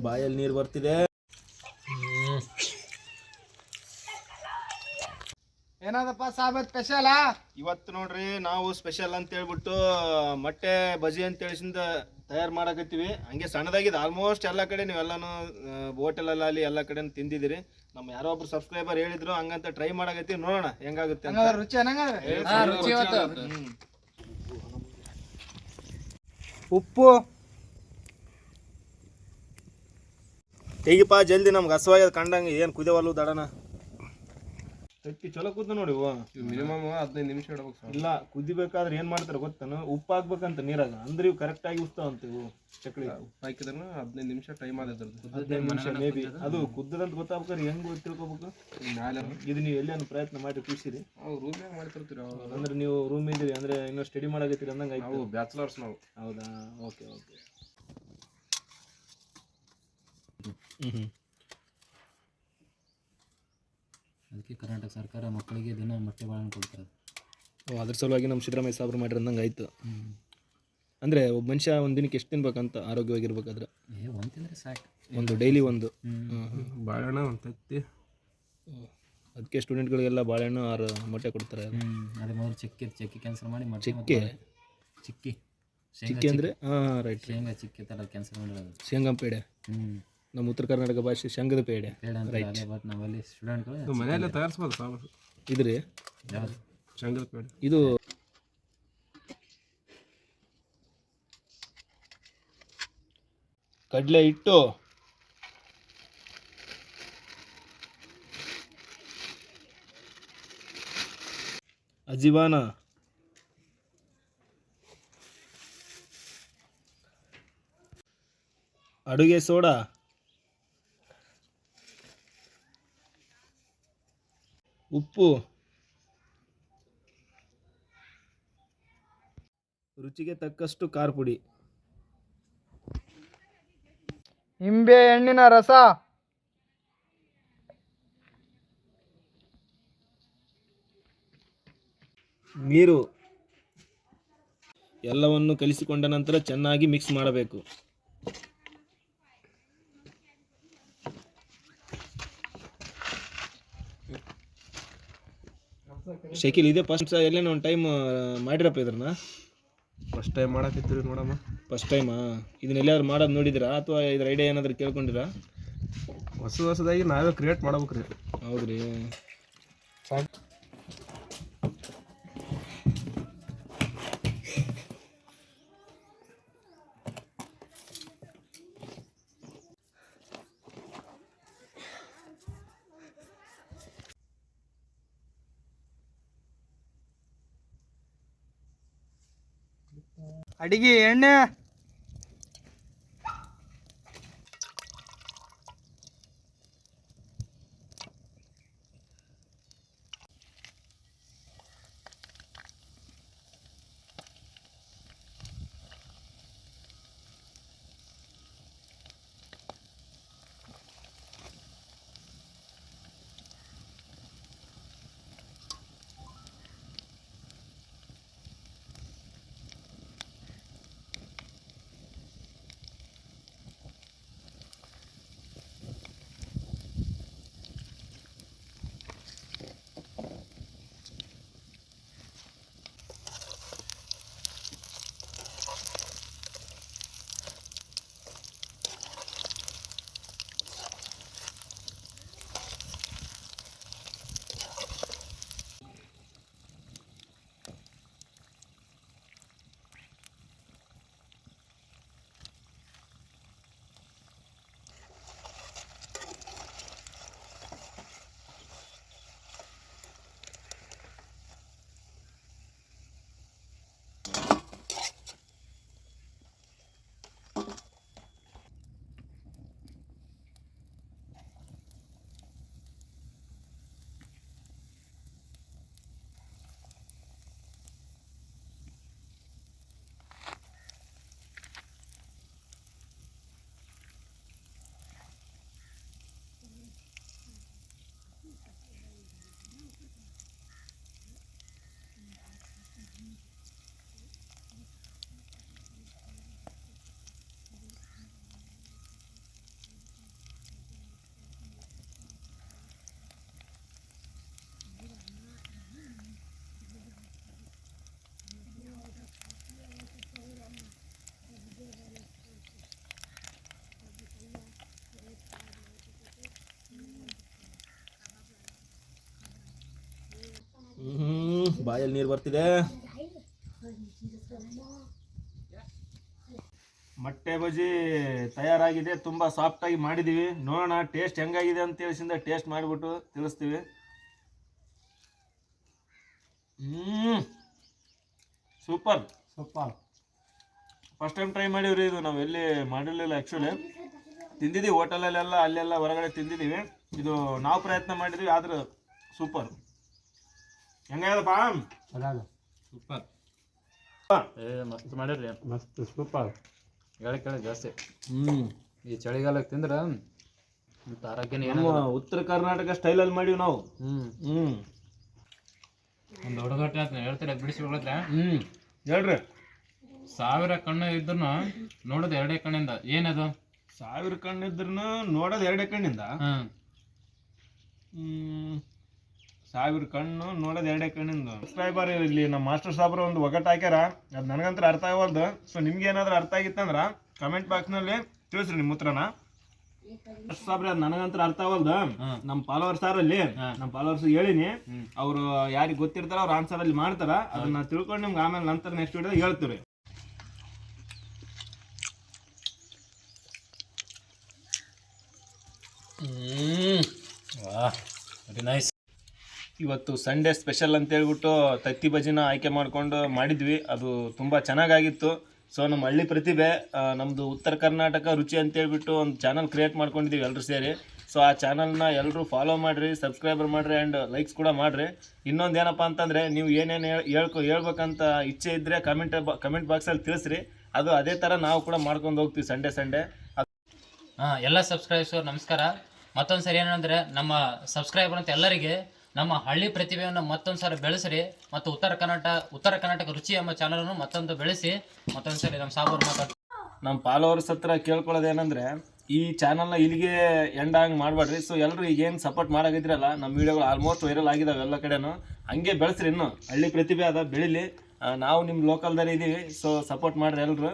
ಬಾಯಲ್ಲಿ ನೀರು ಬರ್ತಿದೆ. ಏನಾದಪ್ಪ ಸಾಬತ್ ಸ್ಪೆಷಲ್? ಇವತ್ತು ನೋಡ್ರಿ ನಾವು ಸ್ಪೆಷಲ್ ಅಂತ ಹೇಳ್ಬಿಟ್ಟು ಮೊಟ್ಟೆ ಬಜಿ ಅಂತ ಹೇಳಿಸಿಂದ ತಯಾರು ಮಾಡಕತ್ತೀವಿ. ಹಂಗೆ ಸಣ್ಣದಾಗಿದೆ. ಆಲ್ಮೋಸ್ಟ್ ಎಲ್ಲ ಕಡೆ ನೀವೆಲ್ಲಾನು ಹೋಟೆಲಲ್ಲಿ ಎಲ್ಲ ಕಡೆ ತಿಂದಿದ್ದೀರಿ. ನಮ್ಮ ಯಾರೋ ಒಬ್ರು ಸಬ್ಸ್ಕ್ರೈಬರ್ ಹೇಳಿದ್ರು, ಹಂಗಂತ ಟ್ರೈ ಮಾಡಕತ್ತೀವಿ. ನೋಡೋಣ ಹೆಂಗಾಗುತ್ತೆ ಅಂತ. ರುಚಿ ಉಪ್ಪು ತೆಗಿಪಾ ಜಲ್ದಿ, ನಮ್ಗೆ ಹಸುವಾಗ್ಯದ ಕಂಡಂಗೆ. ಏನು ಕುದಿಯವಲ್ಲು ದಡನ ತತ್ತಿ ಚಲೋ ಕುದ್ದು ನೋಡಿ. ಮಿನಿಮಮ್ 15 ನಿಮಿಷ ಇಡಬೇಕು ಸರ್. ಇಲ್ಲ, ಕುದಿಬೇಕಾದ್ರೆ ಏನು ಮಾಡ್ತಾರೆ ಗೊತ್ತಾನು, ಉಪ್ಪು ಹಾಕ್ಬೇಕಂತ ನೀರಾಗ, ಅಂದ್ರೆ ಇವು ಕರೆಕ್ಟಾಗಿ ಉಸ್ತಾವಂತ ಇವು ಚಕ್ಲಿ. ಉಪ್ಪು ಹಾಕಿದ್ರೆ 15 ನಿಮಿಷ ಟೈಮ್ ಆದದ್ರದ್ದು. 15 ನಿಮಿಷ ಮೇ ಬಿ. ಅದು ಕುದ್ದದಂತ ಗೊತ್ತಾಗ್ಬೇಕಾದ್ರೆ ಹೆಂಗೆ ತಿಳ್ಕೊಬೇಕು? ಇದು ನೀವು ಎಲ್ಲಿಯನ್ನು ಪ್ರಯತ್ನ ಮಾಡಿ ತಿಳಿಸಿರಿ? ನಾವು ರೂಮ್ನಾಗ ಮಾಡ್ತಿರ್ತೀವಿ. ಅಂದ್ರೆ ನೀವು ರೂಮ್ ಇದ್ದೀರಿ ಅಂದ್ರೆ ಇನ್ನೂ ಸ್ಟಡಿ ಮಾಡಕತ್ತೀರಿ ಅಂದಂಗೆ ಆಯ್ತು. ನಾವು ಬ್ಯಾಚುಲರ್ಸ್ ನಾವು. ಹೌದಾ? Okay okay. ಅದಕ್ಕೆ ಕರ್ನಾಟಕ ಸರ್ಕಾರ ಮಕ್ಕಳಿಗೆ ದಿನ ಮೊಟ್ಟೆ ಬಾಳೆಹಣ್ಣು ಕೊಡ್ತಾರೆ. ಅದ್ರ ಸಲುವಾಗಿ ನಮ್ಮ ಸಿದ್ದರಾಮಯ್ಯ ಸಾಬ್ರು ಮಾಡಿರಂದಂಗೆ ಆಯ್ತು. ಅಂದರೆ ಒಬ್ಬ ಮನುಷ್ಯ ಒಂದು ದಿನಕ್ಕೆ ಎಷ್ಟು ತಿನ್ಬೇಕಂತ ಆರೋಗ್ಯವಾಗಿರ್ಬೇಕಾದ್ರೆ? ಒಂದು ತಿಂದರೆ ಸಾಕು, ಒಂದು ಡೈಲಿ ಒಂದು ಬಾಳೆಹಣ್ಣು ಒಂದು ತತ್ತಿ. ಅದಕ್ಕೆ ಸ್ಟೂಡೆಂಟ್ಗಳಿಗೆಲ್ಲ ಬಾಳೆಹಣ್ಣು 6 ಮೊಟ್ಟೆ ಕೊಡ್ತಾರೆ. ಅದೇ ಮೊದಲು ಚಿಕ್ಕಿ ಕ್ಯಾನ್ಸಲ್ ಮಾಡಿ ಚಿಕ್ಕಿ ಅಂದರೆ ರೈಟ್, ಶೇಂಗಾ ಚಿಕ್ಕಿ ಥರ ಕ್ಯಾನ್ಸಲ್ ಮಾಡಿರೋದು. ಶೇಂಗಾ ಪೇಡೆ, ನಮ್ಮ ಉತ್ತರ ಕರ್ನಾಟಕ ಭಾಷೆ ಶೇಂಗದ ಪೇಡೆ. ರೈಟ್. ಬಟ್ ನಾವಲ್ಲಿ ಸ್ಟೂಡೆಂಟ್ಗಳು ಮನೆಯಲ್ಲೇ ತಯಾರಿಸ್ಬೋದು ಸಾಬ. ಇದ್ರಿ ಯಾವುದು ಶೇಂಗದ ಪೇಡೆ? ಇದು ಕಡಲೆ ಹಿಟ್ಟು, ಅಜಿವಾನ, ಅಡುಗೆ ಸೋಡಾ, ಉಪ್ಪು, ರುಚಿಗೆ ತಕ್ಕಷ್ಟು ಖಾರ ಪುಡಿ, ನಿಂಬೆ ಹಣ್ಣಿನ ರಸ, ನೀರು ಎಲ್ಲವನ್ನು ಕಲಿಸಿಕೊಂಡ ನಂತರ ಚೆನ್ನಾಗಿ ಮಿಕ್ಸ್ ಮಾಡಬೇಕು. ಶಕೀಲ್, ಇದೇ ಫಸ್ಟ್ ಎಲ್ಲೇನೋ ಒಂದು ಟೈಮ್ ಮಾಡಿರಪ್ಪ ಇದ್ರನ್ನ? ಫಸ್ಟ್ ಟೈಮ್ ಮಾಡಕತ್ತೀರಿ ನೋಡಮ್ಮ. ಫಸ್ಟ್ ಟೈಮಾ? ಇದನ್ನೆಲ್ಲಾದ್ರು ಮಾಡೋದು ನೋಡಿದಿರಾ ಅಥವಾ ಇದ್ರ ಐಡಿಯಾ ಏನಾದರೂ ಕೇಳ್ಕೊಂಡಿರಾ? ಹೊಸದಾಗಿ ನಾವೇ ಕ್ರಿಯೇಟ್ ಮಾಡ್ಬೇಕ್ರಿ. ಹೌದ್ರಿ. ಅಡಿಗೆ ಎಣ್ಣೆ, ಬಾಯಲ್ಲಿ ನೀರು ಬರ್ತಿದೆ. ಮೊಟ್ಟೆ ಬಜ್ಜಿ ತಯಾರಾಗಿದೆ, ತುಂಬ ಸಾಫ್ಟಾಗಿ ಮಾಡಿದ್ದೀವಿ. ನೋಡೋಣ ಟೇಸ್ಟ್ ಹೆಂಗಾಗಿದೆ ಅಂತ ತಿಳಿಸಿಂದ ಟೇಸ್ಟ್ ಮಾಡಿಬಿಟ್ಟು ತಿಳಿಸ್ತೀವಿ. ಸೂಪರ್. ಫಸ್ಟ್ ಟೈಮ್ ಟ್ರೈ ಮಾಡಿವ್ರಿ ಇದು. ನಾವು ಎಲ್ಲಿ ಮಾಡಿರಲಿಲ್ಲ ಆ್ಯಕ್ಚುಲಿ. ತಿಂದಿದ್ದೀವಿ ಹೋಟೆಲಲ್ಲೆಲ್ಲ, ಅಲ್ಲೆಲ್ಲ ಹೊರಗಡೆ ತಿಂದಿದ್ದೀವಿ. ಇದು ನಾವು ಪ್ರಯತ್ನ ಮಾಡಿದ್ವಿ, ಆದ್ರೆ ಸೂಪರ್. ಹೆಂಗಾಗದಪ್ಪ? ಸೂಪರ್. ಮಸ್ತ್ ಮಾಡಿರ್ರಿ, ಮಸ್ತ್ ಸೂಪರ್. ಕೇಳಿ ಜಾಸ್ತಿ. ಈ ಚಳಿಗಾಲಕ್ಕೆ ತಿಂದ್ರೆ ಮತ್ತು ಆರೋಗ್ಯನೇ ನಮ್ಮ ಉತ್ತರ ಕರ್ನಾಟಕ ಸ್ಟೈಲಲ್ಲಿ ಮಾಡೀವಿ ನಾವು. ಒಂದು ಹುಡುಗಟ್ಟ ಹೇಳ್ತಾರೆ ಬಿಡಿಸ್ಬಿಡ್ಲತ್ರ. ಹೇಳ್ರಿ. 1000 ಕಣ್ಣು ಇದ್ರು ನೋಡೋದು 2 ಕಣ್ಣಿಂದ. ಏನದು? 1000 ಕಣ್ಣಿದ್ರು ನೋಡೋದು 2 ಕಣ್ಣಿಂದ. 1000 ಕಣ್ಣು ನೋಡೋದು 2 ಕಣ್ಣಿಂದ. ಸಬ್ಸ್ಕ್ರೈಬರ್ ಇಲ್ಲಿ ನಮ್ಮ ಮಾಸ್ಟರ್ ಸಾಬ್ರ ಒಂದು ಒಗಟ್ಟು ಹಾಕ್ಯಾರ, ಅದು ನನಗಂತರ ಅರ್ಥ ಆಗವಲ್ದು. ಸೊ ನಿಮ್ಗೆ ಏನಾದ್ರು ಅರ್ಥ ಆಗಿತ್ತಂದ್ರ ಕಮೆಂಟ್ ಬಾಕ್ಸ್ನಲ್ಲಿ ತಿಳಿಸ್ರಿ ನಿಮ್ಮ ಉತ್ತರನ. ಸಾಬ್ರೆ ಅದು ನನಗಂತರ ಅರ್ಥ ಆಗವಲ್ದು. ನಮ್ಮ ಫಾಲೋವರ್ಸ್ ಅಲ್ಲಿ ನಮ್ಮ ಫಾಲೋವರ್ಸ್ ಹೇಳಿನಿ, ಅವರು ಯಾರಿಗೆ ಗೊತ್ತಿರ್ತಾರ ಅವ್ರು ಆನ್ಸರ್ ಅಲ್ಲಿ ಮಾಡ್ತಾರ. ಅದನ್ನ ತಿಳ್ಕೊಂಡು ನಿಮ್ಗೆ ಆಮೇಲೆ ನಂತರ ನೆಕ್ಸ್ಟ್ ವಿಡಿಯೋ ಹೇಳ್ತೀವಿ. Very nice. ಇವತ್ತು ಸಂಡೇ ಸ್ಪೆಷಲ್ ಅಂತ ಹೇಳ್ಬಿಟ್ಟು ತತ್ತಿ ಬಜ್ಜಿನ ಆಯ್ಕೆ ಮಾಡ್ಕೊಂಡು ಮಾಡಿದ್ವಿ. ಅದು ತುಂಬ ಚೆನ್ನಾಗಾಗಿತ್ತು. ಸೊ ನಮ್ಮ ಹಳ್ಳಿ ಪ್ರತಿಭೆ, ನಮ್ಮದು ಉತ್ತರ ಕರ್ನಾಟಕ ರುಚಿ ಅಂತೇಳ್ಬಿಟ್ಟು ಒಂದು ಚಾನಲ್ ಕ್ರಿಯೇಟ್ ಮಾಡ್ಕೊಂಡಿದ್ದೀವಿ ಎಲ್ಲರೂ ಸೇರಿ. ಸೊ ಆ ಚಾನಲ್ನ ಎಲ್ಲರೂ ಫಾಲೋ ಮಾಡಿರಿ, ಸಬ್ಸ್ಕ್ರೈಬರ್ ಮಾಡಿರಿ ಆ್ಯಂಡ್ ಲೈಕ್ಸ್ ಕೂಡ ಮಾಡಿರಿ. ಇನ್ನೊಂದು ಏನಪ್ಪ ಅಂತಂದರೆ, ನೀವು ಏನೇನು ಹೇಳ್ಬೇಕಂತ ಇಚ್ಛೆ ಇದ್ದರೆ ಕಮೆಂಟ್ ಬಾಕ್ಸಲ್ಲಿ ತಿಳಿಸ್ರಿ. ಅದು ಅದೇ ಥರ ನಾವು ಕೂಡ ಮಾಡ್ಕೊಂಡು ಹೋಗ್ತೀವಿ ಸಂಡೇ. ಎಲ್ಲ ಸಬ್ಸ್ಕ್ರೈಬರ್ಸ್ ನಮಸ್ಕಾರ. ಮತ್ತೊಂದು ಸರಿ ಏನಂದರೆ, ನಮ್ಮ ಸಬ್ಸ್ಕ್ರೈಬರ್ ಅಂತ ಎಲ್ಲರಿಗೆ ನಮ್ಮ ಹಳ್ಳಿ ಪ್ರತಿಭೆಯನ್ನು ಮತ್ತೊಂದು ಸಾರಿ ಬೆಳೆಸ್ರಿ. ಮತ್ತು ಉತ್ತರ ಕರ್ನಾಟಕ ರುಚಿ ಎಂಬ ಚಾನಲನ್ನು ಮತ್ತೊಂದು ಬೆಳೆಸಿ. ಮತ್ತೊಂದು ಸರಿ ನಮ್ಮ ಸಾಬರು ನಮ್ಮ ಫಾಲೋವರ್ಸ್ ಹತ್ರ ಕೇಳ್ಕೊಳ್ಳೋದೇನೆಂದರೆ, ಈ ಚಾನಲ್ನ ಇಲ್ಲಿಗೆ ಎಂಡ್ ಆಗಿ ಮಾಡಬೇಡ್ರಿ. ಸೊ ಎಲ್ಲರೂ ಈಗೇನು ಸಪೋರ್ಟ್ ಮಾಡಾಗಿದ್ರಲ್ಲ, ನಮ್ಮ ವೀಡಿಯೋಗಳು ಆಲ್ಮೋಸ್ಟ್ ವೈರಲ್ ಆಗಿದ್ದಾವೆ ಎಲ್ಲ ಕಡೆನೂ. ಹಂಗೆ ಬೆಳೆಸ್ರಿ. ಇನ್ನು ಹಳ್ಳಿ ಪ್ರತಿಭೆ ಅದ, ಬೆಳೀಲಿ. ನಾವು ನಿಮ್ಮ ಲೋಕಲ್ದಾರ ಇದ್ದೀವಿ. ಸೊ ಸಪೋರ್ಟ್ ಮಾಡಿರಿ ಎಲ್ಲರೂ.